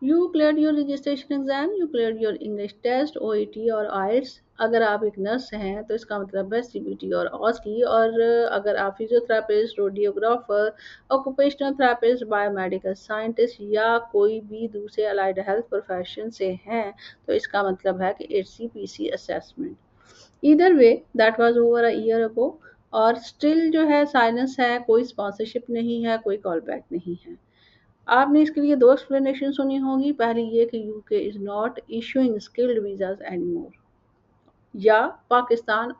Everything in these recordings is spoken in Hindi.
You clear your registration exam, you clear your English test, OET और आइल्स। अगर आप एक नर्स हैं तो इसका मतलब है सीबीटी और ऑस की। और अगर आप physiotherapist, radiographer, occupational therapist, biomedical scientist या कोई भी दूसरे अलाइड हेल्थ प्रोफेशन से हैं तो इसका मतलब है कि it's PC assessment. Either way that was over a year ago, और स्टिल जो है साइलेंस है, कोई स्पॉन्सरशिप नहीं है, कोई कॉल बैक नहीं है। आपने इसके लिए दो एक्सप्लेनेशन सुनी होगी। पहली ये कि UK is not issuing skilled visas anymore, या Pakistan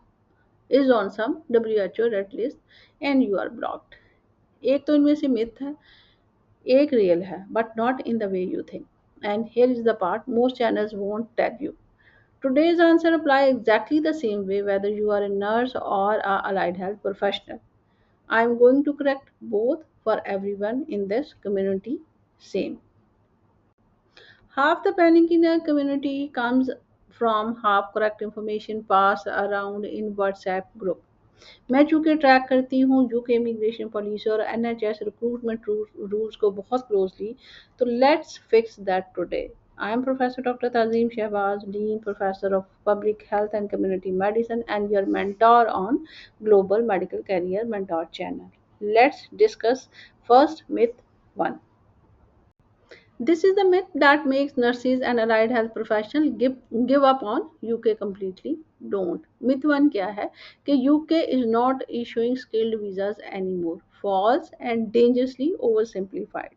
is on some WHO red list and you are blocked. एक तो इनमें से मिथ है, एक रियल है, but not in the way you think. And here is the part most channels won't tell you. Today's answer apply exactly the same way whether you are a nurse or a allied health professional. I am going to correct both for everyone in this community same. Half the panic in a community comes from half correct information passed around in WhatsApp group. मैं चूंकि ट्रैक करती हूँ यूके इमिग्रेशन पॉलिसी और एनएचएस रिक्रूटमेंट रूल्स को बहुत क्लोजली, तो let's fix that today. I am professor doctor Tazeem Shahbaz, dean professor of public health and community medicine and your mentor on global medical career mentor channel. Let's discuss first myth 1. This is the myth that makes nurses and allied health professionals give up on UK completely. Don't. Myth 1 क्या है कि UK is not issuing skilled visas anymore. False and dangerously oversimplified.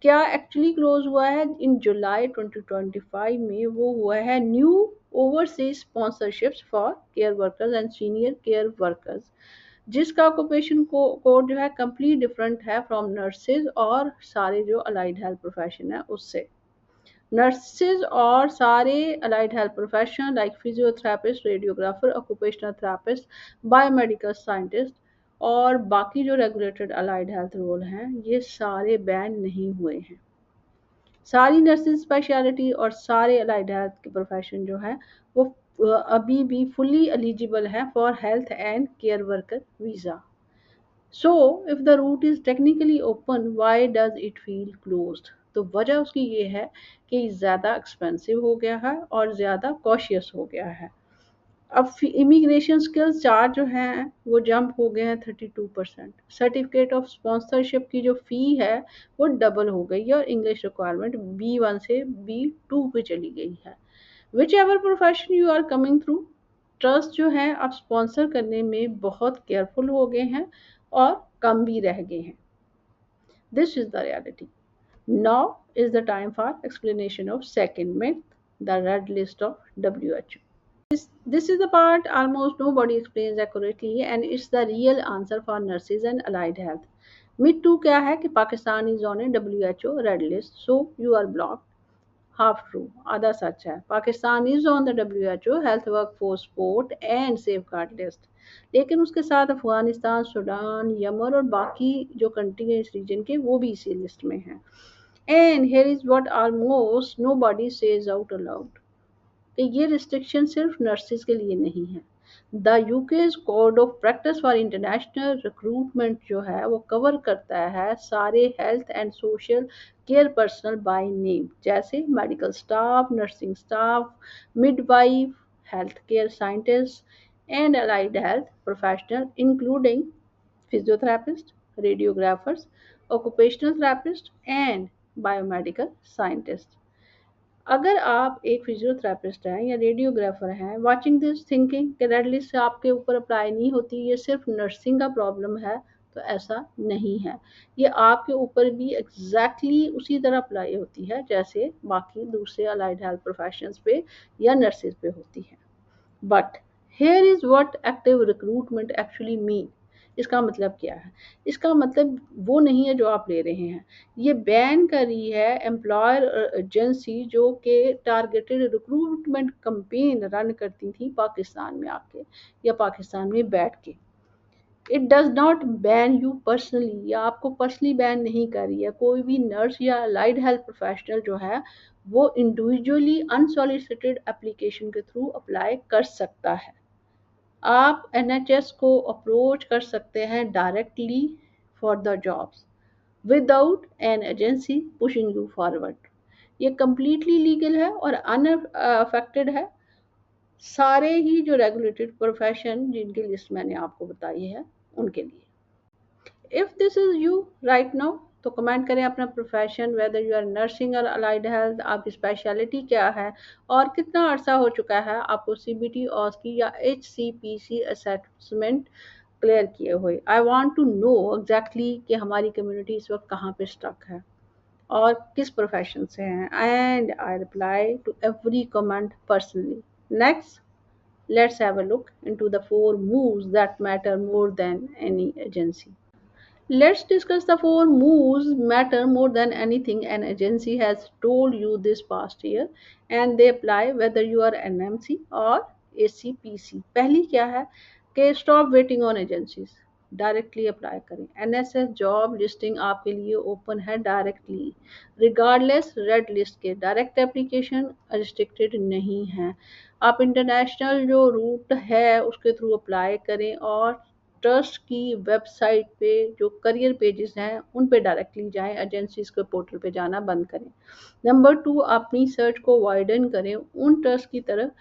क्या एक्चुअली क्लोज हुआ है इन जुलाई 2025 में, वो हुआ है new overseas sponsorships for care workers and senior care workers, जिसका ऑक्यूपेशन कोड जो है कंप्लीट डिफरेंट है फ्रॉम नर्सेज और सारे जो अलाइड हेल्थ प्रोफेशन है उससे। नर्सेज और सारे allied health professional like physiotherapist, radiographer, occupational therapist, biomedical scientist और बाकी जो रेगुलेटेड अलाइड हेल्थ रोल हैं ये सारे बैन नहीं हुए हैं। सारी नर्सिंग स्पेशलिटी और सारे अलाइड हेल्थ के प्रोफेशन जो है वो अभी भी फुली एलिजिबल है for health and care worker visa. So if the route is technically open why does it feel closed? तो वजह उसकी ये है कि ज़्यादा एक्सपेंसिव हो गया है और ज़्यादा कॉशियस हो गया है। अब इमिग्रेशन स्किल्स चार्ज जो हैं वो जंप हो गए हैं 32%। सर्टिफिकेट ऑफ स्पॉन्सरशिप की जो फ़ी है वो डबल हो गई है और इंग्लिश रिक्वायरमेंट B1 से B2 पे चली गई है। Whichever profession you are coming through, trust जो है आप स्पॉन्सर करने में बहुत केयरफुल हो गए हैं और कम भी रह गए हैं। This is the reality. Now is the time for explanation of second myth, the red list of WHO. This is the part almost nobody explains accurately and it's the real answer for nurses and allied health. Myth 2 क्या है कि Pakistan is on a WHO red list so you are blocked. Half true, आधा सच है। Pakistan is on the WHO health workforce support and safeguard list, लेकिन उसके साथ अफगानिस्तान, सूडान, यमन और बाकी जो कंट्री है इस रीजन के वो भी इसी लिस्ट में हैं। And here is what almost nobody says out aloud, कि ये रिस्ट्रिक्शन सिर्फ नर्सेज के लिए नहीं है। The UK's code of practice for international recruitment जो है वो कवर करता है सारे health and social care personnel by name, जैसे medical staff, nursing staff, midwife, health care scientist and allied health professional including physiotherapist, radiographers, occupational therapist and biomedical scientist. अगर आप एक फिजियोथेरापिस्ट हैं या रेडियोग्राफर हैं वाचिंग दिस थिंकिंग कि रेड लिस्ट आपके ऊपर अप्लाई नहीं होती, ये सिर्फ नर्सिंग का प्रॉब्लम है, तो ऐसा नहीं है। ये आपके ऊपर भी एग्जैक्टली उसी तरह अप्लाई होती है जैसे बाकी दूसरे अलाइड हेल्थ प्रोफेशंस पे या नर्सेज पे होती है। But here is what active recruitment actually mean. इसका मतलब क्या है? इसका मतलब वो नहीं है जो आप ले रहे हैं। ये बैन कर रही है एम्प्लॉयर एजेंसी जो कि टारगेटेड रिक्रूटमेंट कंपेन रन करती थी पाकिस्तान में आके या पाकिस्तान में बैठ के। It does not ban you personally, या आपको पर्सनली बैन नहीं कर रही है। कोई भी नर्स या अलाइड हेल्थ प्रोफेशनल जो है वो इंडिविजुअली अनसॉलिसिटेड एप्लीकेशन के थ्रू अप्लाई कर सकता है। आप एनएचएस को अप्रोच कर सकते हैं directly for the jobs without an agency pushing you forward. ये कम्प्लीटली लीगल है और अनअफेक्टेड है सारे ही जो रेगुलेटेड प्रोफेशन जिनकी लिस्ट मैंने आपको बताई है उनके लिए। If this is you right now, तो कमेंट करें अपना profession, whether you are nursing और अलाइड हेल्थ, आपकी स्पेशलिटी क्या है और कितना अरसा हो चुका है आपको सीबीटी ऑस्की या HCPC असेसमेंट क्लियर किए हुए। I want to know exactly कि हमारी कम्युनिटी इस वक्त कहाँ पे स्टक है और किस प्रोफेशन से हैं, and I reply to every comment personally. Next, let's have a look into the 4 moves that matter more than any agency. Let's discuss the 4 moves matter more than anything an agency has told you this past year, and they apply whether you are NMC or ACPC. पहली क्या है कि stop waiting on agencies, directly apply करें। NSS जॉब लिस्टिंग आपके लिए ओपन है डायरेक्टली, रिगार्डलेस रेड लिस्ट के। डायरेक्ट एप्लीकेशन रिस्ट्रिक्टेड नहीं है। आप इंटरनेशनल जो रूट है उसके थ्रू अप्लाई करें और ट्रस्ट की वेबसाइट पे जो करियर पेजेस हैं उन पे डायरेक्टली जाएं, एजेंसीज के पोर्टल पे जाना बंद करें। नंबर 2, अपनी सर्च को वाइडन करें उन ट्रस्ट की तरफ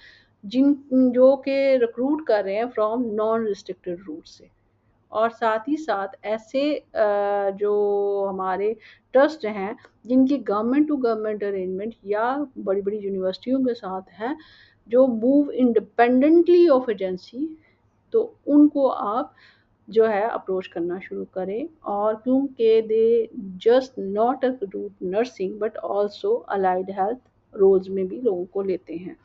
जिन जो कि रिक्रूट कर रहे हैं फ्रॉम नॉन रिस्ट्रिक्टेड रूट से, और साथ ही साथ ऐसे जो हमारे ट्रस्ट हैं जिनकी गवर्नमेंट टू गवर्नमेंट अरेंजमेंट या बड़ी बड़ी यूनिवर्सिटियों के साथ है जो मूव इंडिपेंडेंटली ऑफ एजेंसी, तो उनको आप जो है अप्रोच करना शुरू करें। और क्योंकि they just not recruit nursing but also allied health roles में भी लोगों को लेते हैं।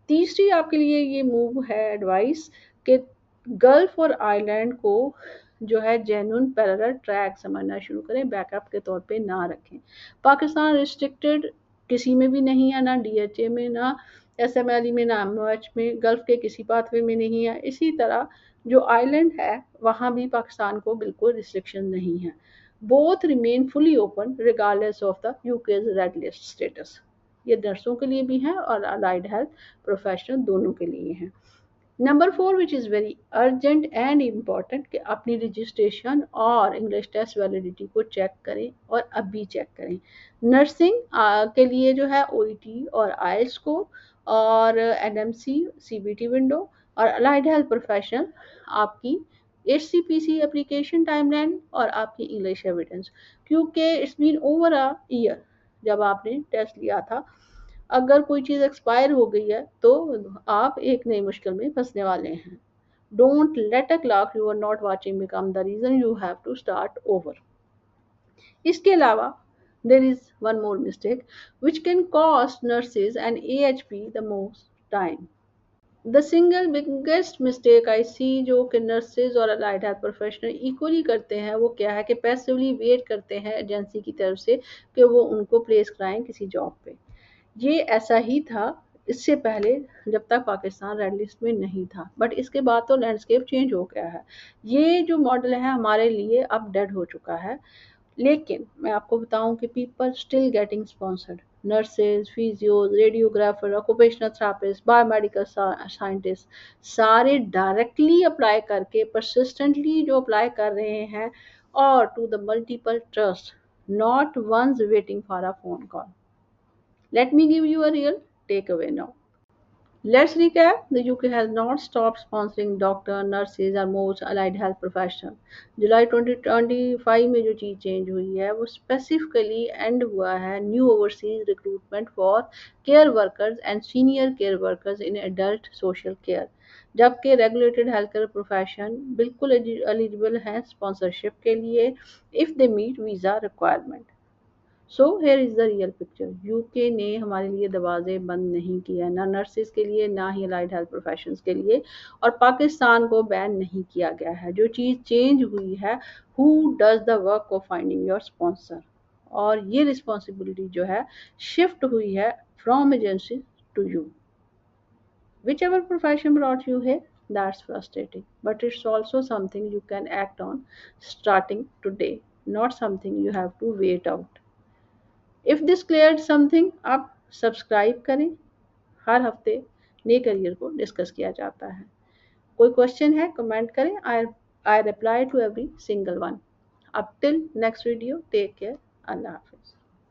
तीसरी आपके लिए ये मूव है एडवाइस कि गल्फ और आइलैंड को जो है जेन्युइन पैरेलल ट्रैक समझना शुरू करें, बैकअप के तौर पे ना रखें। पाकिस्तान रिस्ट्रिक्टेड किसी में भी नहीं है, ना DHA में, ना SMLE में, ना MOH में, गल्फ के किसी पाथवे में नहीं है। इसी तरह जो आइलैंड है वहाँ भी पाकिस्तान को बिल्कुल रिस्ट्रिक्शन नहीं है। Both remain fully open regardless of the UK's red list status. ये नर्सों के लिए भी है और अलाइड हेल्थ प्रोफेशनल दोनों के लिए हैं। Number 4 which is very urgent and important कि अपनी रजिस्ट्रेशन और इंग्लिश टेस्ट वैलिडिटी को चेक करें और अभी चेक करें। नर्सिंग के लिए जो है OET और IELTS स्कोर और NMC CBT विंडो, और अलाइड हेल्थ प्रोफेशनल आपकी HCPC एप्लीकेशन टाइमलाइन और आपकी इंग्लिश एविडेंस, क्योंकि it's been over a year जब आपने टेस्ट लिया था। अगर कोई चीज़ एक्सपायर हो गई है तो आप एक नई मुश्किल में फंसने वाले हैं। Don't let a clock you are not watching become the reason you have to start over. इसके अलावा there is one more mistake which can cost nurses and AHP the most time. The single biggest mistake I see जो कि नर्सेज और अलाइड हेल्थ प्रोफेशनल इक्वली करते हैं वो क्या है कि पैसिवली वेट करते हैं एजेंसी की तरफ से कि वो उनको प्लेस कराएं किसी जॉब पे। ये ऐसा ही था इससे पहले जब तक पाकिस्तान रेड लिस्ट में नहीं था, बट इसके बाद तो लैंडस्केप चेंज हो गया है। ये जो मॉडल है हमारे लिए अब डेड हो चुका है। लेकिन मैं आपको बताऊं कि people still getting sponsored, nurses, physios, radiographer, occupational therapist, biomedical scientist, सारे डायरेक्टली अप्लाई करके परसिस्टेंटली जो अप्लाई कर रहे हैं और to the multiple trust, not once waiting for a phone call. Let me give you a real takeaway now. Let's recap. The UK has not stopped sponsoring doctor, nurses or most allied health professionals. जुलाई 2025 में जो चीज़ चेंज हुई है वो स्पेसिफिकली एंड हुआ है new overseas recruitment for care workers and senior care workers in adult social care, जबकि रेगुलेटेड हेल्थ केयर प्रोफेशन बिल्कुल एलिजिबल हैं स्पॉन्सरशिप के लिए if they meet visa requirement. So here is the real picture. UK ने हमारे लिए दरवाजे बंद नहीं किया, ना नर्सेज के लिए ना ही अलाइड हेल्थ प्रोफेशंस के लिए, और पाकिस्तान को बैन नहीं किया गया है। जो चीज़ चेंज हुई है, who does the work of finding your sponsor, और ये रिस्पॉन्सिबिलिटी जो है शिफ्ट हुई है from agency to you. Whichever profession brought you here, that's frustrating, but it's also something you can act on starting today, not something you have to wait out. If this clear something, आप सब्सक्राइब करें। हर हफ्ते नए करियर को डिस्कस किया जाता है। कोई क्वेश्चन है कमेंट करें, I reply to every single one. अब till next video, take care, अल्लाह हाफिज़।